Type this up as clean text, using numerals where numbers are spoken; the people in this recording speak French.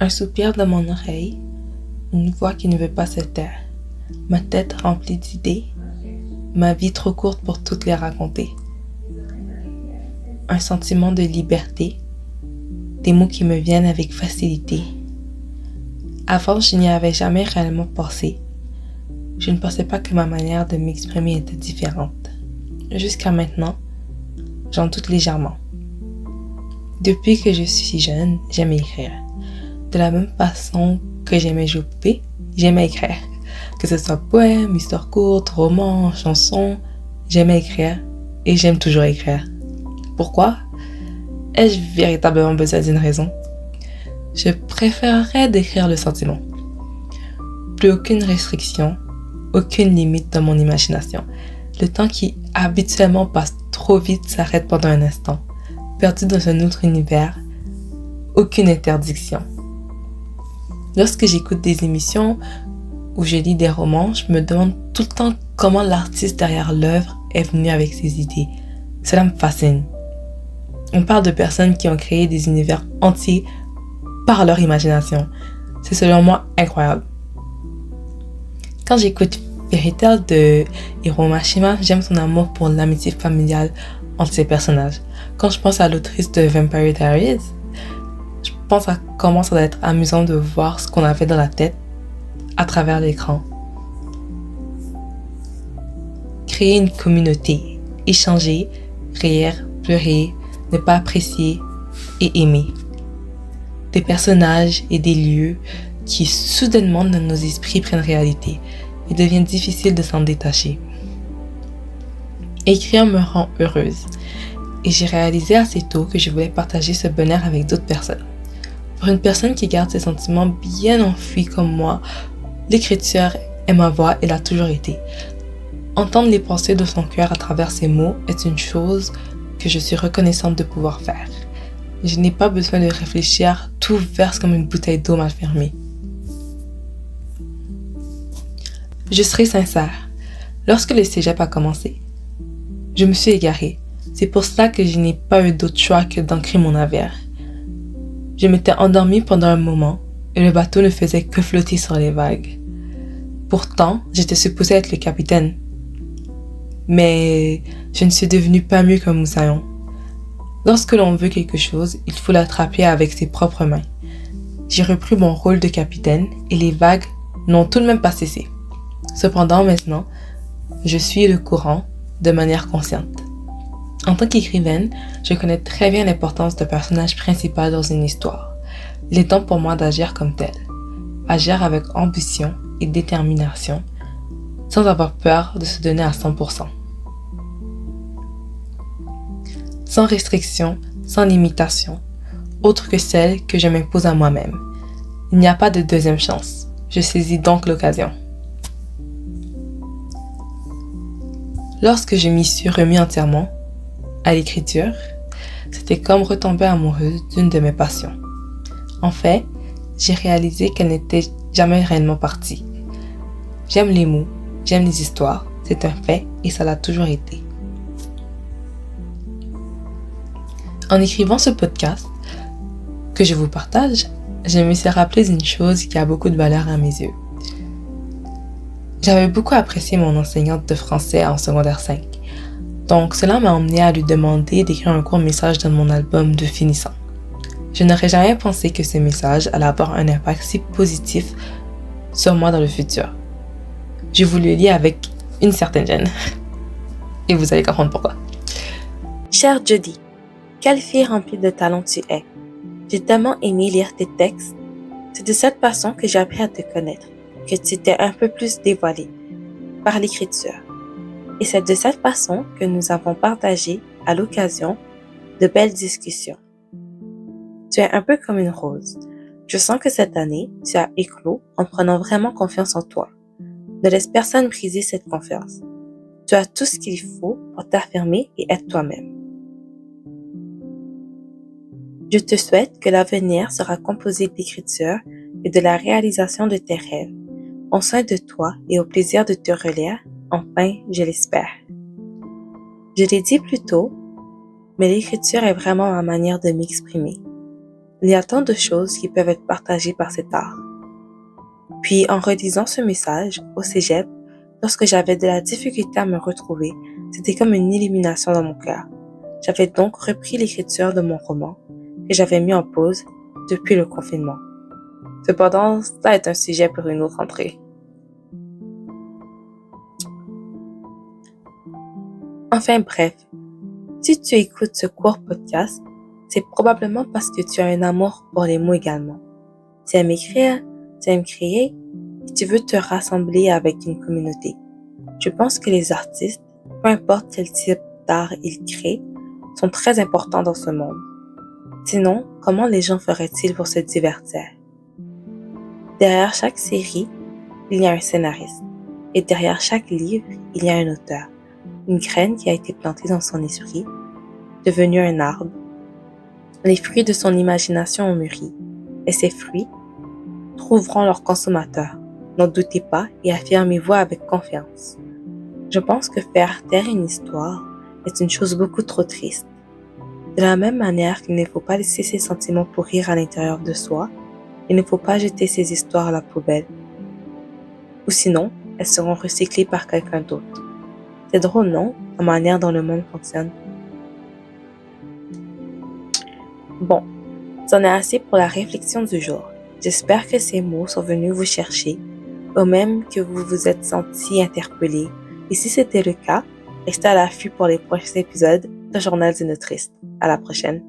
Un soupir dans mon oreille, une voix qui ne veut pas se taire, ma tête remplie d'idées, ma vie trop courte pour toutes les raconter. Un sentiment de liberté, des mots qui me viennent avec facilité. Avant, je n'y avais jamais réellement pensé. Je ne pensais pas que ma manière de m'exprimer était différente. Jusqu'à maintenant, j'en doute légèrement. Depuis que je suis jeune, j'aime écrire. De la même façon que j'aimais jouer aux poupées, j'aimais écrire. Que ce soit poèmes, histoires courtes, romans, chansons, j'aimais écrire et j'aime toujours écrire. Pourquoi? Ai-je véritablement besoin d'une raison? Je préférerais décrire le sentiment. Plus aucune restriction, aucune limite dans mon imagination. Le temps qui habituellement passe trop vite s'arrête pendant un instant. Perdu dans un autre univers, aucune interdiction. Lorsque j'écoute des émissions ou je lis des romans, je me demande tout le temps comment l'artiste derrière l'œuvre est venu avec ses idées. Cela me fascine. On parle de personnes qui ont créé des univers entiers par leur imagination. C'est selon moi incroyable. Quand j'écoute Fairy Tail de Hiro Mashima, j'aime son amour pour l'amitié familiale entre ses personnages. Quand je pense à l'autrice de Vampire Diaries, je pense à comment ça doit être amusant de voir ce qu'on avait dans la tête à travers l'écran. Créer une communauté, échanger, rire, pleurer, ne pas apprécier et aimer. Des personnages et des lieux qui soudainement dans nos esprits prennent réalité. Il devient difficile de s'en détacher. Écrire me rend heureuse et j'ai réalisé assez tôt que je voulais partager ce bonheur avec d'autres personnes. Pour une personne qui garde ses sentiments bien enfouis comme moi, l'écriture est ma voix et l'a toujours été. Entendre les pensées de son cœur à travers ses mots est une chose que je suis reconnaissante de pouvoir faire. Je n'ai pas besoin de réfléchir, tout verse comme une bouteille d'eau mal fermée. Je serai sincère. Lorsque le cégep a commencé, je me suis égarée. C'est pour cela que je n'ai pas eu d'autre choix que d'ancrer mon navire. Je m'étais endormie pendant un moment et le bateau ne faisait que flotter sur les vagues. Pourtant, j'étais supposée être le capitaine. Mais je ne suis devenue pas mieux qu'un moussaillon. Lorsque l'on veut quelque chose, il faut l'attraper avec ses propres mains. J'ai repris mon rôle de capitaine et les vagues n'ont tout de même pas cessé. Cependant, maintenant, je suis le courant de manière consciente. En tant qu'écrivaine, je connais très bien l'importance d'un personnage principal dans une histoire. Il est temps pour moi d'agir comme tel. Agir avec ambition et détermination, sans avoir peur de se donner à 100%. Sans restriction, sans limitation, autre que celle que je m'impose à moi-même. Il n'y a pas de deuxième chance. Je saisis donc l'occasion. Lorsque je m'y suis remis entièrement à l'écriture, c'était comme retomber amoureuse d'une de mes passions. En fait, j'ai réalisé qu'elle n'était jamais réellement partie. J'aime les mots, j'aime les histoires, c'est un fait et ça l'a toujours été. En écrivant ce podcast que je vous partage, je me suis rappelé d'une chose qui a beaucoup de valeur à mes yeux. J'avais beaucoup apprécié mon enseignante de français en secondaire 5. Donc cela m'a emmené à lui demander d'écrire un court message dans mon album de finissant. Je n'aurais jamais pensé que ce message allait avoir un impact si positif sur moi dans le futur. Je vous le lis avec une certaine gêne. Et vous allez comprendre pourquoi. Chère Jody, quelle fille remplie de talent tu es. J'ai tellement aimé lire tes textes. C'est de cette façon que j'ai appris à te connaître, que tu t'es un peu plus dévoilée par l'écriture. Et c'est de cette façon que nous avons partagé, à l'occasion, de belles discussions. Tu es un peu comme une rose. Je sens que cette année, tu as éclos en prenant vraiment confiance en toi. Ne laisse personne briser cette confiance. Tu as tout ce qu'il faut pour t'affirmer et être toi-même. Je te souhaite que l'avenir sera composé d'écriture et de la réalisation de tes rêves. Prends soin de toi et au plaisir de te relire, enfin, je l'espère. Je l'ai dit plus tôt, mais l'écriture est vraiment ma manière de m'exprimer. Il y a tant de choses qui peuvent être partagées par cet art. Puis, en relisant ce message, au cégep, lorsque j'avais de la difficulté à me retrouver, c'était comme une illumination dans mon cœur. J'avais donc repris l'écriture de mon roman, que j'avais mis en pause depuis le confinement. Cependant, ça est un sujet pour une autre entrée. Enfin bref, si tu écoutes ce court podcast, c'est probablement parce que tu as un amour pour les mots également. Tu aimes écrire, tu aimes créer, et tu veux te rassembler avec une communauté. Je pense que les artistes, peu importe quel type d'art ils créent, sont très importants dans ce monde. Sinon, comment les gens feraient-ils pour se divertir? Derrière chaque série, il y a un scénariste. Et derrière chaque livre, il y a un auteur. Une graine qui a été plantée dans son esprit, devenue un arbre. Les fruits de son imagination ont mûri, et ces fruits trouveront leurs consommateurs. N'en doutez pas et affirmez-vous avec confiance. Je pense que faire taire une histoire est une chose beaucoup trop triste. De la même manière qu'il ne faut pas laisser ses sentiments pourrir à l'intérieur de soi, il ne faut pas jeter ces histoires à la poubelle. Ou sinon, elles seront recyclées par quelqu'un d'autre. C'est drôle, non? La manière dont le monde fonctionne. Bon, c'en est assez pour la réflexion du jour. J'espère que ces mots sont venus vous chercher, ou même que vous vous êtes senti interpellé. Et si c'était le cas, restez à l'affût pour les prochains épisodes de Journal d'une autrice. À la prochaine.